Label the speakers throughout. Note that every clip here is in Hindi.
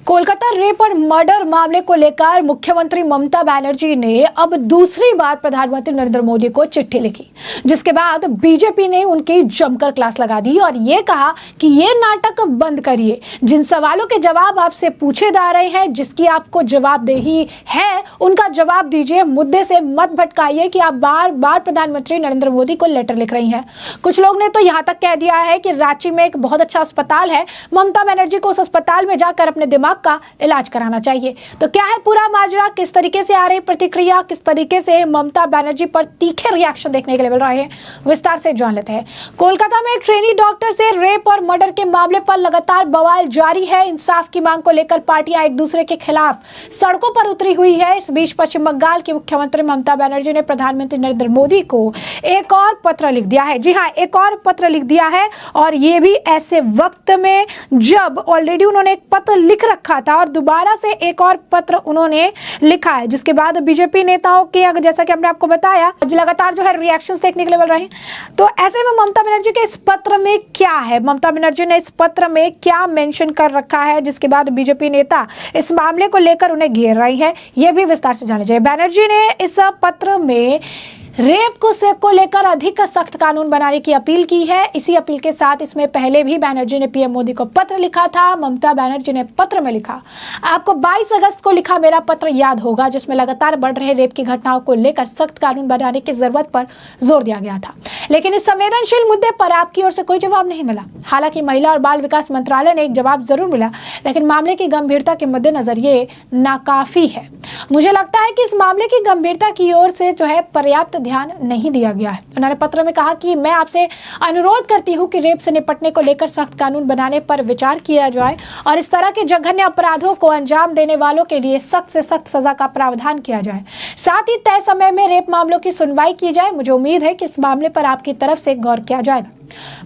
Speaker 1: कोलकाता रेप और मर्डर मामले को लेकर मुख्यमंत्री ममता बनर्जी ने अब दूसरी बार प्रधानमंत्री नरेंद्र मोदी को चिट्ठी लिखी, जिसके बाद बीजेपी ने उनकी जमकर क्लास लगा दी और ये कहा कि ये नाटक बंद करिए। जिन सवालों के जवाब आपसे पूछे जा रहे हैं, जिसकी आपको जवाबदेही है, उनका जवाब दीजिए। मुद्दे से मत भटकाइए कि आप बार बार प्रधानमंत्री नरेंद्र मोदी को लेटर लिख रही हैं। कुछ लोग ने तो यहाँ तक कह दिया है कि रांची में एक बहुत अच्छा अस्पताल है, ममता बनर्जी को उस अस्पताल में जाकर अपने दिमाग का इलाज कराना चाहिए। तो क्या है पूरा माजरा, किस तरीके से आ रही प्रतिक्रिया, किस तरीके से ममता बनर्जी पर तीखे रिएक्शन देखने के लिए मिल रहे हैं, विस्तार से जान लेते हैं। कोलकाता में एक ट्रेनी डॉक्टर से रेप और मर्डर के मामले पर लगातार बवाल जारी है। इंसाफ की मांग को लेकर पार्टियां एक दूसरे के खिलाफ सड़कों पर उतरी हुई है। इस बीच पश्चिम बंगाल की मुख्यमंत्री ममता बनर्जी ने प्रधानमंत्री नरेंद्र मोदी को एक और पत्र लिख दिया है। जी हाँ, एक और पत्र लिख दिया है, और ये भी ऐसे वक्त में जब ऑलरेडी उन्होंने एक पत्र लिख रखा था और दोबारा से एक और पत्र उन्होंने लिखा है, जिसके बाद बीजेपी नेताओं के, जैसा कि हमने आपको बताया, लगातार जो है रिएक्शंस देखने के लिए मिल रहे हैं। तो ऐसे में ममता बनर्जी के इस पत्र में क्या है, ममता बनर्जी ने इस पत्र में क्या मेंशन कर रखा है, जिसके बाद बीजेपी नेता इस मामले को लेकर उन्हें घेर रही है, यह भी विस्तार से जाना चाहिए। बनर्जी ने इस पत्र में रेप को लेकर अधिक सख्त कानून बनाने की अपील की है। इसी अपील के साथ इसमें पहले भी बनर्जी ने पीएम मोदी को पत्र लिखा था। ममता बनर्जी ने पत्र में लिखा, आपको 22 अगस्त को लिखा मेरा पत्र याद होगा, जिसमें लगातार बढ़ रहे रेप की घटनाओं को लेकर सख्त कानून बनाने की जरूरत पर जोर दिया गया था, लेकिन इस संवेदनशील मुद्दे पर आपकी ओर से कोई जवाब नहीं मिला। हालांकि महिला और बाल विकास मंत्रालय ने एक जवाब जरूर मिला, लेकिन मामले की गंभीरता के मद्देनजर ये नाकाफी है। मुझे लगता है कि इस मामले की गंभीरता की ओर से जो है पर्याप्त ध्यान नहीं दिया गया है। उन्होंने पत्र में कहा कि मैं आपसे अनुरोध करती हूं कि रेप से निपटने को लेकर सख्त कानून बनाने पर विचार किया जाए और इस तरह के जघन्य अपराधों को अंजाम देने वालों के लिए सख्त से सख्त सजा का प्रावधान किया जाए। साथ ही तय समय में रेप मामलों की सुनवाई की जाए। मुझे उम्मीद है कि इस मामले पर आपकी तरफ से गौर किया जाएगा।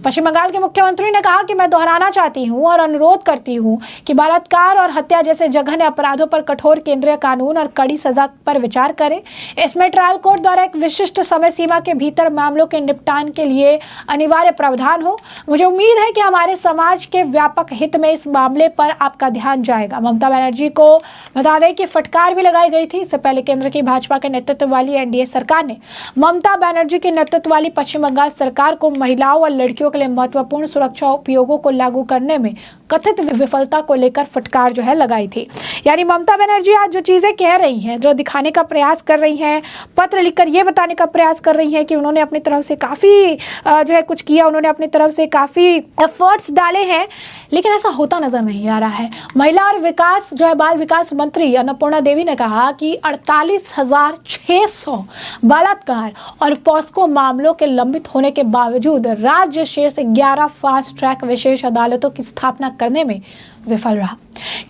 Speaker 1: पश्चिम बंगाल के मुख्यमंत्री ने कहा कि मैं दोहराना चाहती हूं और अनुरोध करती हूं कि बलात्कार और हत्या जैसे जघन्य अपराधों पर कठोर केंद्रीय कानून और कड़ी सजा पर विचार करें। इसमें ट्रायल कोर्ट द्वारा एक विशिष्ट समय सीमा के भीतर मामलों के निपटान के लिए अनिवार्य प्रावधान हो। मुझे उम्मीद है कि हमारे समाज के व्यापक हित में इस मामले पर आपका ध्यान जाएगा। ममता बनर्जी को बता दें कि फटकार भी लगाई गई थी। इससे पहले केंद्र की भाजपा के नेतृत्व वाली एनडीए सरकार ने ममता बनर्जी के नेतृत्व वाली पश्चिम बंगाल सरकार को महिलाओं लड़कियों के लिए महत्वपूर्ण सुरक्षा उपयोगों को लागू करने में कथित विफलता को लेकर फटकार जो है लगाई थी। यानी ममता बनर्जी आज जो चीजें कह रही हैं, जो दिखाने का प्रयास कर रही हैं, पत्र लिखकर ये बताने का प्रयास कर रही हैं कि उन्होंने अपनी तरफ से काफी जो है कुछ किया, उन्होंने अपनी तरफ से काफी एफर्ट्स डाले हैं, लेकिन ऐसा होता नजर नहीं आ रहा है। महिला और विकास जो है बाल विकास मंत्री अन्नपूर्णा देवी ने कहा कि 48,600 बलात्कार और पॉस्को मामलों के लंबित होने के बावजूद राज्य शेष 11 फास्ट ट्रैक विशेष अदालतों की स्थापना करने में विफल रहा।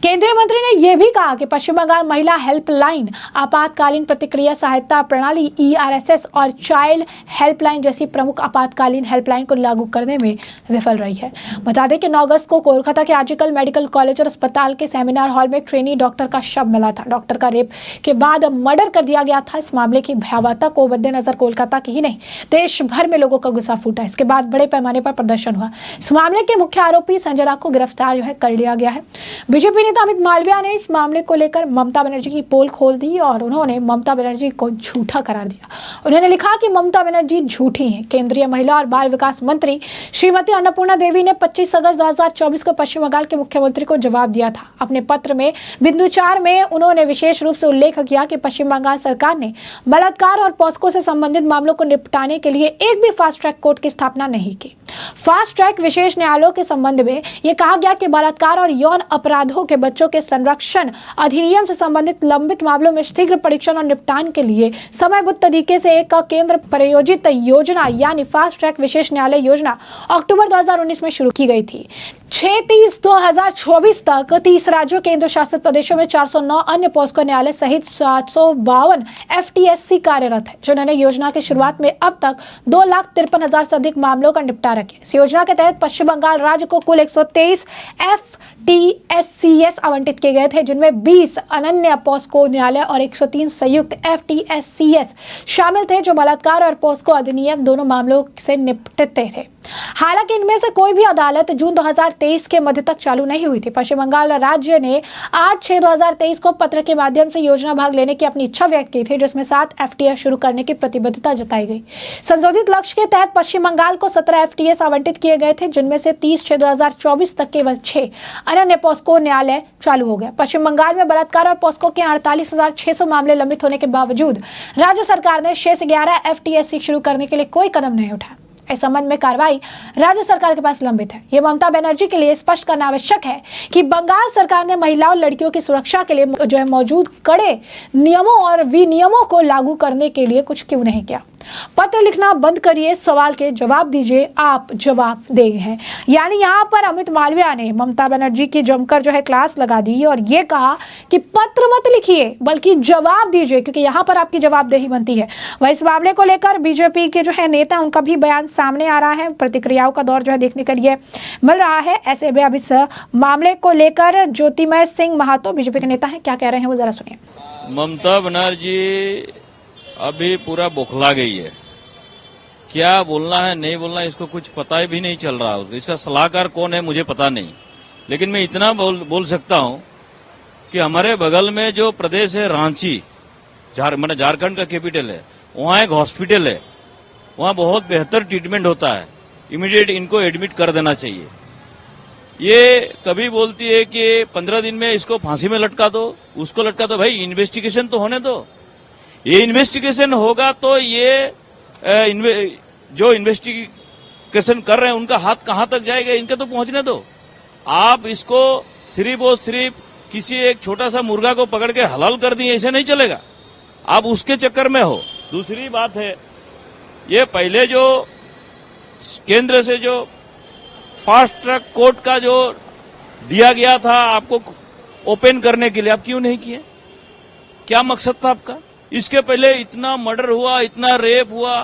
Speaker 1: केंद्रीय मंत्री ने यह भी कहा कि पश्चिम बंगाल महिला हेल्पलाइन, आपातकालीन प्रतिक्रिया सहायता प्रणाली ERSS और चाइल्ड हेल्पलाइन जैसी प्रमुख आपातकालीन हेल्पलाइन को लागू करने में विफल रही है। बता दें कि 9 अगस्त को कोलकाता के आर्जिकल मेडिकल कॉलेज और अस्पताल के सेमिनार हॉल में ट्रेनी डॉक्टर का शव मिला था। डॉक्टर का रेप के बाद मर्डर कर दिया गया था। इस मामले की भयावहता को मद्देनजर कोलकाता के ही नहीं, देश भर में लोगों का गुस्सा फूटा। इसके बाद बड़े पैमाने पर प्रदर्शन हुआ। इस मामले के मुख्य आरोपी संजय राउत को गिरफ्तार जो है कर लिया गया है। बीजेपी नेता अमित मालविया ने इस मामले को लेकर ममता बनर्जी की पोल खोल दी और उन्होंने ममता बनर्जी को झूठा करार दिया। उन्होंने लिखा कि ममता बनर्जी झूठी हैं। केंद्रीय महिला और बाल विकास मंत्री श्रीमती अन्नपूर्णा देवी ने 25 अगस्त 2024 को पश्चिम बंगाल के मुख्यमंत्री को जवाब दिया था। अपने पत्र में बिंदु 4 में उन्होंने विशेष रूप से उल्लेख किया कि पश्चिम बंगाल सरकार ने बलात्कार और पॉस्को से संबंधित मामलों को निपटाने के लिए एक भी फास्ट ट्रैक कोर्ट की स्थापना नहीं की। फास्ट ट्रैक विशेष न्यायालयों के संबंध में यह कहा गया कि बलात्कार और यौन अपराधों के बच्चों के संरक्षण अधिनियम से संबंधित लंबित मामलों में शीघ्र परीक्षण और निपटान के लिए समयबद्ध तरीके से एक केंद्र प्रायोजित योजना यानी फास्ट ट्रैक विशेष न्यायालय योजना अक्टूबर 2019 में शुरू की गई थी। 6/30/2024 तक 30 राज्यों केंद्र शासित प्रदेशों में 409 अन्य पॉस्को न्यायालय सहित 752 FTSC कार्यरत है, जिन्होंने योजना की शुरुआत में अब तक 2,53,000 से अधिक मामलों का निपटारा किया। इस योजना के तहत पश्चिम बंगाल राज्य को कुल 123 FTSCS आवंटित किए गए थे, जिनमें 20 अनन्य पॉस्को न्यायालय और 103 संयुक्त FTSCS शामिल थे, जो बलात्कार और पॉस्को अधिनियम दोनों मामलों से निपटते थे। हालांकि इनमें से कोई भी अदालत जून 2023 के मध्य तक चालू नहीं हुई थी। पश्चिम बंगाल राज्य ने 8/6/2023 को पत्र के माध्यम से योजना भाग लेने की अपनी इच्छा व्यक्त की थी, जिसमें 7 FTS शुरू करने की प्रतिबद्धता जताई गई। संशोधित लक्ष्य के तहत पश्चिम बंगाल को 17 FTS आवंटित किए गए थे, जिनमें से 30/6/2024 तक केवल 6 अन्य पॉस्को न्यायालय चालू हो गया। पश्चिम बंगाल में बलात्कार और पॉस्को के 48,600 मामले लंबित होने के बावजूद राज्य सरकार ने शेष 11 FTS शुरू करने के लिए कोई कदम नहीं उठाया। इस संबंध में कार्रवाई राज्य सरकार के पास लंबित है। ये ममता बनर्जी के लिए स्पष्ट करना आवश्यक है कि बंगाल सरकार ने महिलाओं और लड़कियों की सुरक्षा के लिए जो है मौजूद कड़े नियमों और विनियमों को लागू करने के लिए कुछ क्यों नहीं किया। पत्र लिखना बंद करिए, सवाल के जवाब दीजिए, आप जवाब देंगे हैं। यानी यहाँ पर अमित मालविया ने ममता बनर्जी की जमकर जो है क्लास लगा दी और ये कहा कि पत्र मत लिखिए बल्कि जवाब दीजिए, क्योंकि यहाँ पर आपकी जवाबदेही बनती है। वह इस मामले को लेकर बीजेपी के जो है नेता, उनका भी बयान सामने आ रहा है। प्रतिक्रियाओं का दौर जो है देखने के लिए मिल रहा है। ऐसे में अब इस मामले को लेकर ज्योतिमय सिंह महातो बीजेपी के नेता है, क्या कह रहे हैं वो जरा सुनिए।
Speaker 2: ममता बनर्जी अभी पूरा बौखला गई है, क्या बोलना है नहीं बोलना इसको कुछ पता भी नहीं चल रहा। इसका सलाहकार कौन है मुझे पता नहीं, लेकिन मैं इतना बोल सकता हूं कि हमारे बगल में जो प्रदेश है रांची, झारखंड का कैपिटल है, वहां एक हॉस्पिटल है, वहां बहुत बेहतर ट्रीटमेंट होता है। इमीडिएट इनको एडमिट कर देना चाहिए। ये कभी बोलती है कि 15 दिन में इसको फांसी में लटका दो, उसको लटका दो। भाई इन्वेस्टिगेशन तो होने दो। ये इन्वेस्टिगेशन होगा तो ये जो इन्वेस्टिगेशन कर रहे हैं उनका हाथ कहां तक जाएगा, इनके तो पहुंचने दो। आप इसको सिर्फ और सिर्फ किसी एक छोटा सा मुर्गा को पकड़ के हलाल कर दिए, ऐसे नहीं चलेगा। आप उसके चक्कर में हो। दूसरी बात है, ये पहले जो केंद्र से जो फास्ट ट्रैक कोर्ट का जो दिया गया था आपको ओपन करने के लिए, आप क्यों नहीं किए? क्या मकसद था आपका? इसके पहले इतना मर्डर हुआ, इतना रेप हुआ,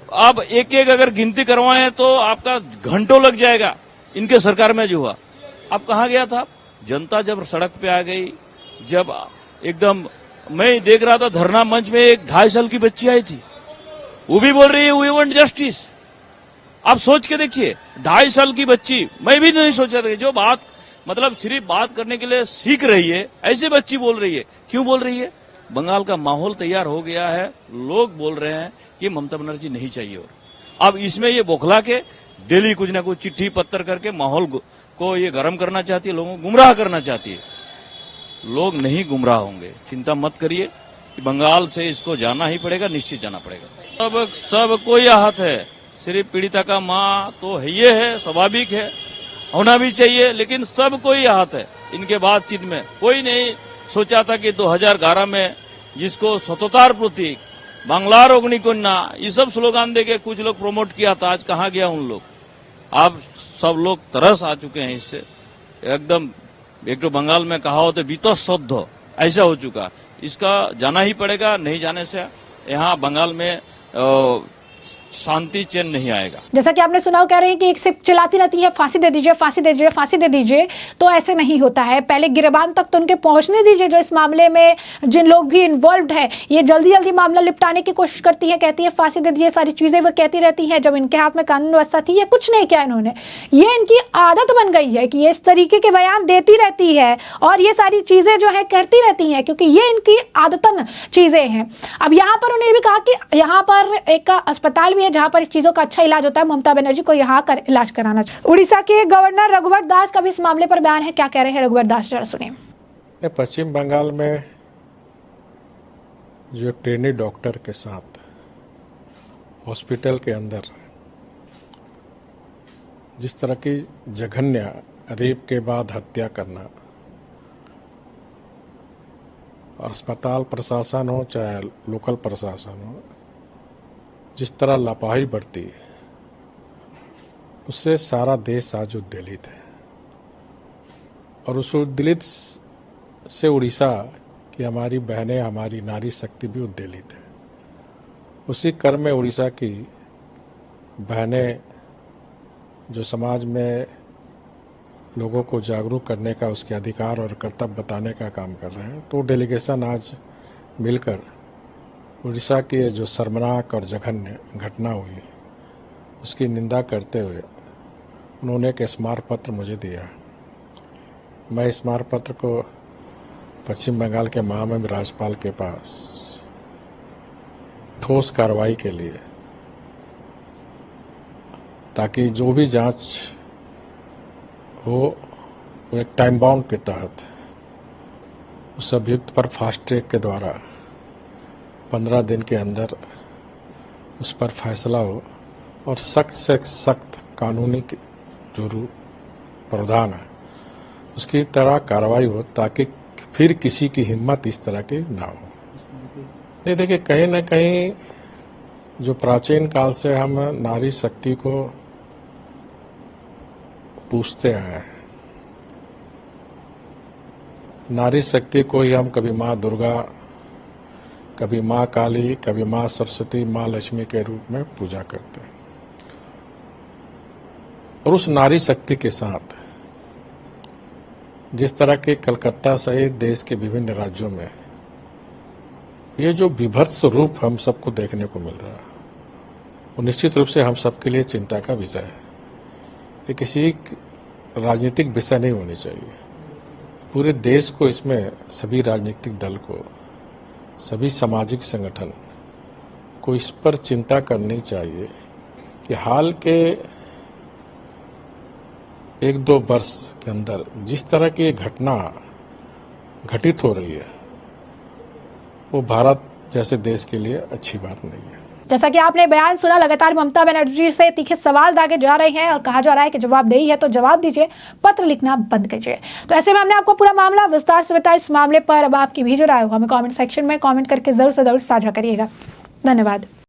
Speaker 2: आप एक एक अगर गिनती करवाएं तो आपका घंटों लग जाएगा। इनके सरकार में जो हुआ, आप कहां गया था? जनता जब सड़क पे आ गई, जब एकदम मैं देख रहा था धरना मंच में एक 2.5 साल की बच्ची आई थी, वो भी बोल रही है वी वांट जस्टिस। आप सोच के देखिए, 2.5 साल की बच्ची, मैं भी नहीं सोचा था जो बात मतलब सिर्फ बात करने के लिए सीख रही है, ऐसे बच्ची बोल रही है। क्यों बोल रही है? बंगाल का माहौल तैयार हो गया है, लोग बोल रहे हैं कि ममता बनर्जी नहीं चाहिए। और अब इसमें ये बौखला के डेली कुछ ना कुछ चिट्ठी पत्र करके माहौल को ये गर्म करना चाहती है, लोगों को गुमराह करना चाहती है। लोग नहीं गुमराह होंगे, चिंता मत करिए। बंगाल से इसको जाना ही पड़ेगा, निश्चित जाना पड़ेगा। सब कोई आहत है, सिर्फ पीड़िता का माँ तो ये है, स्वाभाविक है, होना भी चाहिए, लेकिन सब कोई आहत है। इनके बातचीत में कोई नहीं सोचा था कि 2011 में जिसको स्वतंत्रता प्रतीक, बांग्लार अग्निकन्या, ये सब स्लोगान देके कुछ लोग प्रमोट किया था, आज कहाँ गया उन लोग? अब सब लोग तरस आ चुके हैं इससे एकदम। एक तो बंगाल में कहा होते बीतशुद्ध, ऐसा हो चुका। इसका जाना ही पड़ेगा, नहीं जाने से यहाँ बंगाल में शांति चैन नहीं आएगा।
Speaker 1: जैसा कि आपने सुना, कह रहे हैं कि एक सिर्फ चिल्लाती रहती है फांसी दे दीजिए, फांसी दे दीजिए, फांसी दे दीजिए, तो ऐसे नहीं होता है। पहले गिरबान तक तो उनके पहुंचने दीजिए। जो इस मामले में जिन लोग भी इन्वॉल्व है, ये जल्दी जल्दी मामला निपटाने की कोशिश करती है, कहती है फांसी दे दीजिए, सारी चीजें वो कहती रहती हैं। जब इनके हाथ में कानून व्यवस्था थी, ये कुछ नहीं किया इन्होंने। ये इनकी आदत बन गई है कि ये इस तरीके के बयान देती रहती है और ये सारी चीजें जो है करती रहती है, क्योंकि ये इनकी आदतन चीजें हैं। अब यहाँ पर उन्होंने भी कहा कि यहाँ पर एक अस्पताल भी है जहां पर इस चीजों का अच्छा इलाज होता है, ममता बनर्जी को यहाँ इलाज कराना चाहिए। उड़ीसा के गवर्नर रघुवर दास का भी इस मामले पर बयान है, क्या कह रहे हैं रघुवर दास, जरा सुनिए।
Speaker 3: पश्चिम बंगाल में जो एक ट्रेनी डॉक्टर के साथ हॉस्पिटल के अंदर जिस तरह की जघन्य रेप के बाद हत्या करना, और अस्पताल प्रशासन हो चाहे लोकल प्रशासन हो, जिस तरह लापरवाही बरती, उससे सारा देश आज उद्वेलित है। और उस उद्वेलित से उड़ीसा की हमारी बहनें, हमारी नारी शक्ति भी उद्वेलित है। उसी क्रम में उड़ीसा की बहनें जो समाज में लोगों को जागरूक करने का, उसके अधिकार और कर्तव्य बताने का काम कर रहे हैं, तो डेलीगेशन आज मिलकर उड़ीसा की जो शर्मनाक और जघन्य घटना हुई उसकी निंदा करते हुए उन्होंने एक स्मारक पत्र मुझे दिया। मैं स्मारक पत्र को पश्चिम बंगाल के महामहिम राज्यपाल के पास ठोस कार्रवाई के लिए, ताकि जो भी जांच हो वो एक टाइम बाउंड के तहत उस अभियुक्त पर फास्ट ट्रैक के द्वारा 15 दिन के अंदर उस पर फैसला हो और सख्त से सख्त कानूनी जो प्रावधान है उसकी तरह कार्रवाई हो, ताकि फिर किसी की हिम्मत इस तरह की ना हो। नहीं, देखिए, कहीं ना कहीं जो प्राचीन काल से हम नारी शक्ति को पूछते आए हैं, नारी शक्ति को ही हम कभी माँ दुर्गा, कभी माँ काली, कभी माँ सरस्वती, माँ लक्ष्मी के रूप में पूजा करते हैं। और उस नारी शक्ति के साथ जिस तरह के कलकत्ता सहित देश के विभिन्न राज्यों में ये जो विभत्स रूप हम सबको देखने को मिल रहा है, वो निश्चित रूप से हम सबके लिए चिंता का विषय है। ये किसी राजनीतिक विषय नहीं होनी चाहिए। पूरे देश को, इसमें सभी राजनीतिक दल को, सभी सामाजिक संगठन को इस पर चिंता करनी चाहिए कि हाल के 1-2 वर्ष के अंदर जिस तरह की घटना घटित हो रही है वो भारत जैसे देश के लिए अच्छी बात नहीं है।
Speaker 1: जैसा कि आपने बयान सुना, लगातार ममता बनर्जी से तीखे सवाल दागे जा रहे हैं और कहा जा रहा है कि जवाबदेही है तो जवाब दीजिए, पत्र लिखना बंद कीजिए। तो ऐसे में हमने आपको पूरा मामला विस्तार से बताया। इस मामले पर अब आपकी भी जो राय हो हमें कमेंट सेक्शन में कमेंट करके जरूर से जरूर साझा करिएगा। धन्यवाद।